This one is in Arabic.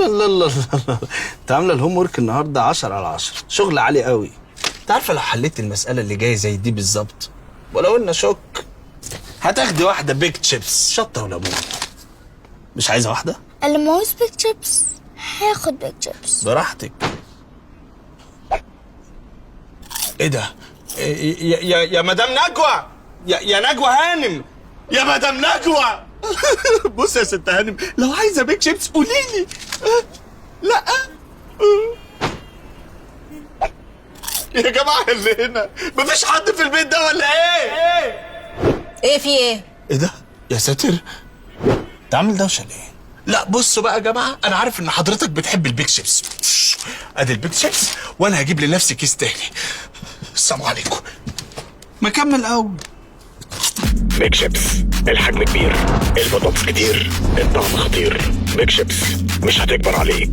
لا لا لا لا، انت عامله الهوم ورك النهارده 10 على 10، شغل عالي قوي. انت عارفه لو حليت المساله اللي جايه زي دي بالظبط ولو ان شك هتاخدي واحده بيج تشيبس شطه وليمون. مش عايزه واحده؟ اللي معوز بيج تشيبس هاخد بيج تشيبس. براحتك. ايه ده؟ يا مدام نجوى، يا نجوى هانم، يا مدام نجوى. بص يا ست هانم، لو عايزه بيج شيبس قولي لي. لا يا جماعه اللي هنا مفيش حد في البيت ده ولا ايه؟ ايه في ايه؟ ايه ده؟ يا ساتر، انت عامل دوشه ليه؟ لا بصوا بقى يا جماعه، انا عارف ان حضرتك بتحب البيج شيبس. ادي البيج شيبس وانا هجيب لنفسي كيس تاني. السلام عليكم. ما كمل اول. بيج شيبس، الحجم كبير، البطاطس كتير، الطعم خطير. بيج شيبس مش هتكبر عليك.